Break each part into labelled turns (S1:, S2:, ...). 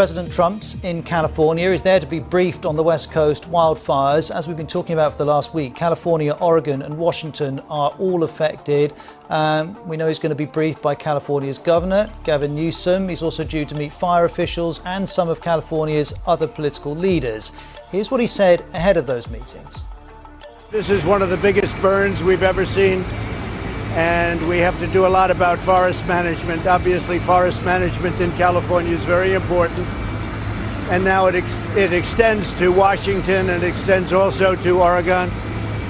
S1: President Trump's in California. He's there to be briefed on the West Coast wildfires. As we've been talking about for the last week, California, Oregon and Washington are all affected. We know he's going to be briefed by California's governor, Gavin Newsom. He's also due to meet fire officials and some of California's other political leaders. Here's what he said ahead of those meetings.
S2: This is one of the biggest burns we've ever seen, and we have to do a lot about forest management. Obviously, forest management in California is very important, and now it extends to Washington and extends also to Oregon.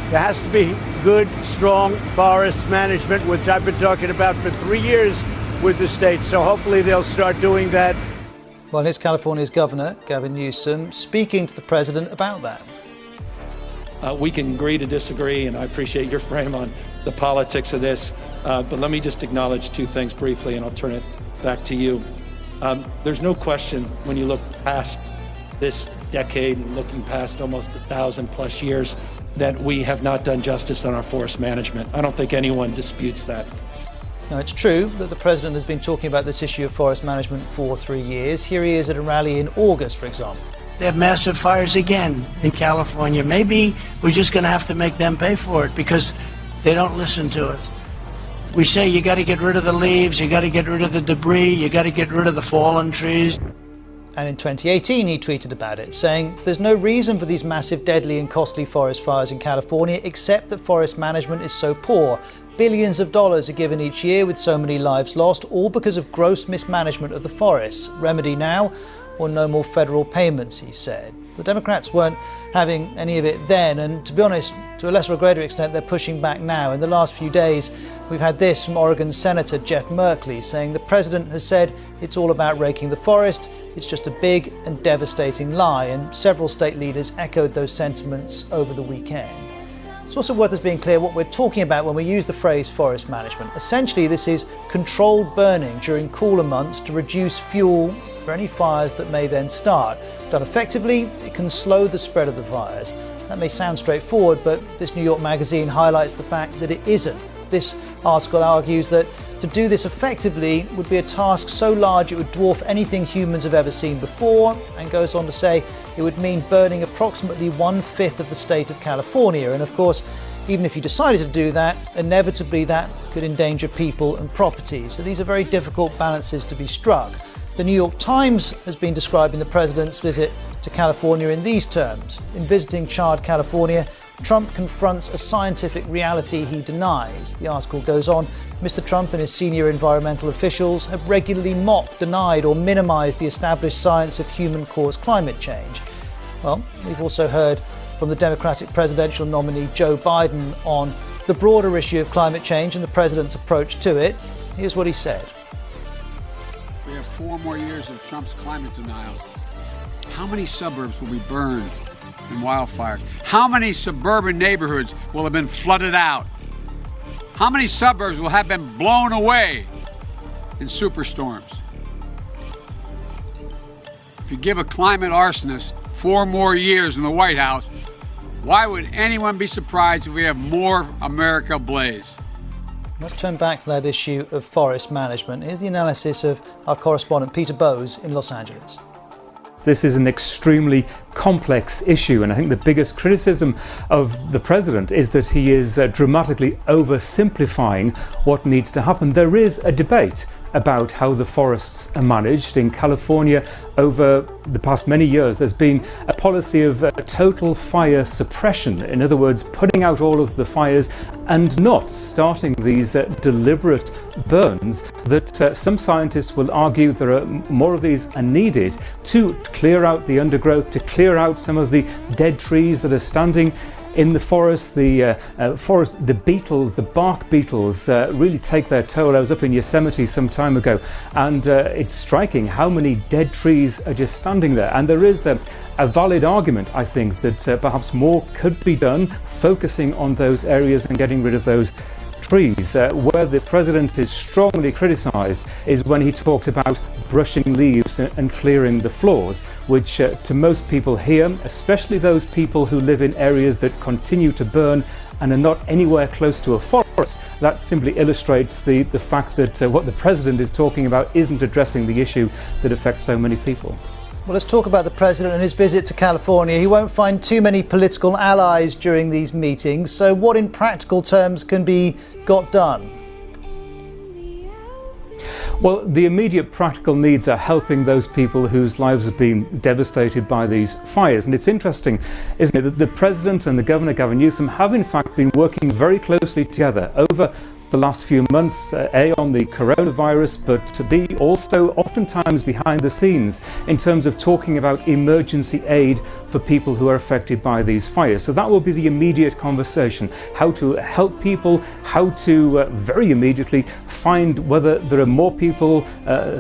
S2: There has to be good, strong forest management, which I've been talking about for 3 years with the state, so hopefully they'll start doing that.
S1: Well, here's California's governor, Gavin Newsom, speaking to the president about that.
S3: We can agree to disagree, and I appreciate your frame on the politics of this. But let me just acknowledge two things briefly, and I'll turn it back to you. There's no question when you look past this decade and looking past almost 1,000+ years that we have not done justice on our forest management. I don't think anyone disputes that.
S1: Now, it's true that the president has been talking about this issue of forest management for 3 years. Here he is at a rally in August, for example.
S4: They have massive fires again in California. Maybe we're just going to have to make them pay for it because they don't listen to us. We say you got to get rid of the leaves, you got to get rid of the debris, you got to get rid of the fallen trees.
S1: And in 2018, he tweeted about it, saying there's no reason for these massive, deadly and costly forest fires in California except that forest management is so poor. Billions of dollars are given each year with so many lives lost, all because of gross mismanagement of the forests. Remedy now or no more federal payments, he said. The Democrats weren't having any of it then, and to be honest, to a lesser or greater extent, they're pushing back now. In the last few days, we've had this from Oregon Senator Jeff Merkley, saying the president has said it's all about raking the forest. It's just a big and devastating lie, and several state leaders echoed those sentiments over the weekend. It's also worth us being clear what we're talking about when we use the phrase forest management. Essentially, this is controlled burning during cooler months to reduce fuel for any fires that may then start. Done effectively, it can slow the spread of the fires. That may sound straightforward, but this New York magazine highlights the fact that it isn't. This article argues that to do this effectively would be a task so large it would dwarf anything humans have ever seen before, and goes on to say it would mean burning approximately 1/5 of the state of California. And of course, even if you decided to do that, inevitably that could endanger people and property. So these are very difficult balances to be struck. The New York Times has been describing the president's visit to California in these terms. In visiting charred California, Trump confronts a scientific reality he denies. The article goes on, Mr. Trump and his senior environmental officials have regularly mocked, denied or minimized the established science of human-caused climate change. Well, we've also heard from the Democratic presidential nominee Joe Biden on the broader issue of climate change and the president's approach to it. Here's what he said.
S5: We have 4 more years of Trump's climate denial. How many suburbs will be burned in wildfires? How many suburban neighborhoods will have been flooded out? How many suburbs will have been blown away in superstorms? If you give a climate arsonist 4 more years in the White House, why would anyone be surprised if we have more America ablaze?
S1: Let's turn back to that issue of forest management. Here's the analysis of our correspondent Peter Bowes in Los Angeles.
S6: This is an extremely complex issue, and I think the biggest criticism of the president is that he is dramatically oversimplifying what needs to happen. There is a debate about how the forests are managed in California. Over the past many years, there's been a policy of total fire suppression. In other words, putting out all of the fires and not starting these deliberate burns that some scientists will argue there are more of these are needed to clear out the undergrowth, to clear out some of the dead trees that are standing in the forest. The beetles, the bark beetles, really take their toll. I was up in Yosemite some time ago, and it's striking how many dead trees are just standing there. And there is a valid argument, I think, that perhaps more could be done, focusing on those areas and getting rid of those trees. Where the president is strongly criticised is when he talks about brushing leaves and clearing the floors, which to most people here, especially those people who live in areas that continue to burn and are not anywhere close to a forest, that simply illustrates the fact that what the president is talking about isn't addressing the issue that affects so many people.
S1: Well, let's talk about the president and his visit to California. He won't find too many political allies during these meetings. So what in practical terms can be got done?
S6: Well, the immediate practical needs are helping those people whose lives have been devastated by these fires. And it's interesting, isn't it, that the President and the Governor, Gavin Newsom, have in fact been working very closely together over the last few months, A, on the coronavirus, but B, also oftentimes behind the scenes in terms of talking about emergency aid for people who are affected by these fires. So that will be the immediate conversation, how to help people, how to very immediately find whether there are more people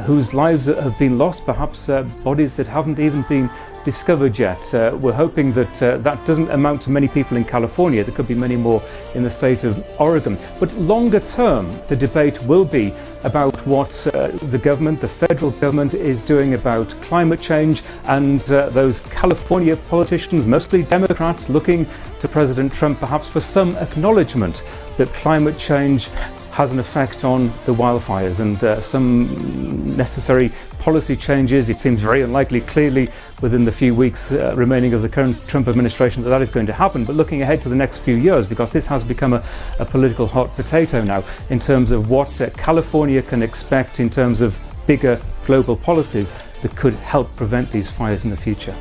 S6: whose lives have been lost, perhaps bodies that haven't even been discovered yet. We're hoping that that doesn't amount to many people in California. There could be many more in the state of Oregon. But longer term, the debate will be about what the government, the federal government, is doing about climate change, and those California politicians, mostly Democrats, looking to President Trump perhaps for some acknowledgement that climate change has an effect on the wildfires, and some necessary policy changes. It seems very unlikely, clearly, within the few weeks remaining of the current Trump administration, that is going to happen. But looking ahead to the next few years, because this has become a political hot potato now, in terms of what California can expect in terms of bigger global policies that could help prevent these fires in the future.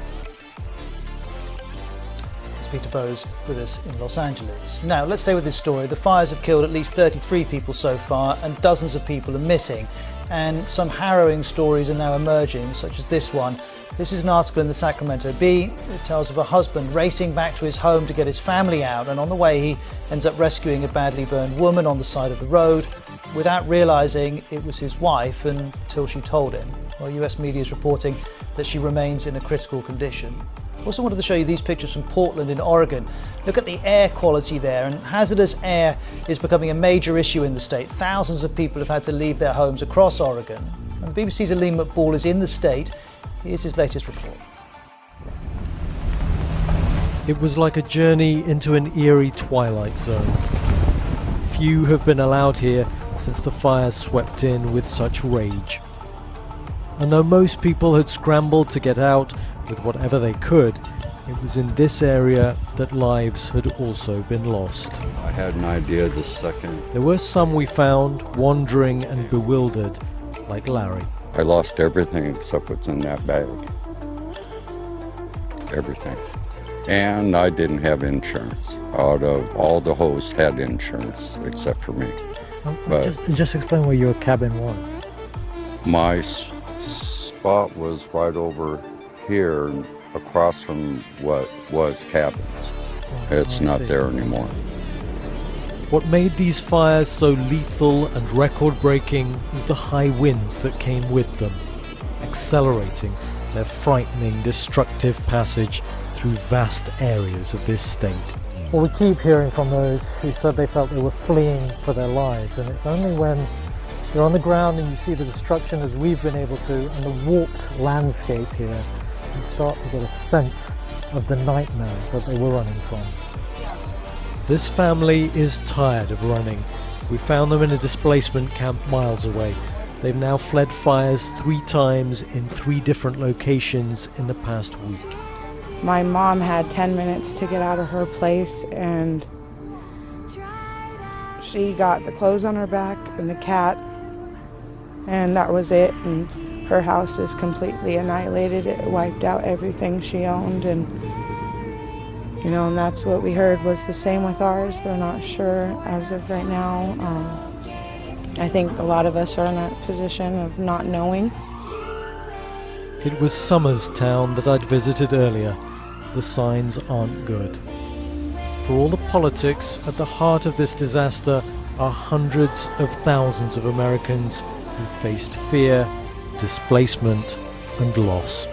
S1: Peter Bowes with us in Los Angeles. Now, let's stay with this story. The fires have killed at least 33 people so far, and dozens of people are missing. And some harrowing stories are now emerging, such as this one. This is an article in the Sacramento Bee. It tells of a husband racing back to his home to get his family out, and on the way he ends up rescuing a badly burned woman on the side of the road without realizing it was his wife until she told him. Well, US media is reporting that she remains in a critical condition. Also wanted to show you these pictures from Portland in Oregon. Look at the air quality there, and hazardous air is becoming a major issue in the state. Thousands of people have had to leave their homes across Oregon. And the BBC's Aleem McBall is in the state. Here's his latest report.
S7: It was like a journey into an eerie twilight zone. Few have been allowed here since the fires swept in with such rage. And though most people had scrambled to get out with whatever they could, it was in this area that lives had also been lost.
S8: I had an idea the second.
S7: There were some we found wandering and bewildered, like Larry.
S8: I lost everything except what's in that bag. Everything. And I didn't have insurance. Out of all the hosts had insurance except for me. But
S7: just explain where your cabin was.
S8: my spot was right over here across from what was cabins. It's not there anymore.
S7: What made these fires so lethal and record-breaking was the high winds that came with them, accelerating their frightening, destructive passage through vast areas of this state.
S9: Well, we keep hearing from those who said they felt they were fleeing for their lives, and it's only when you're on the ground and you see the destruction as we've been able to, and the warped landscape here, you start to get a sense of the nightmares that they were running from.
S7: This family is tired of running. We found them in a displacement camp miles away. They've now fled fires 3 times in 3 different locations in the past week.
S10: My mom had 10 minutes to get out of her place, and she got the clothes on her back and the cat, and that was it. And her house is completely annihilated. It wiped out everything she owned, and and that's what we heard was the same with ours. We're not sure as of right now. I think a lot of us are in that position of not knowing.
S7: It was Somers Town that I'd visited earlier. The signs aren't good. For all the politics, at the heart of this disaster are hundreds of thousands of Americans who faced fear, displacement, and loss.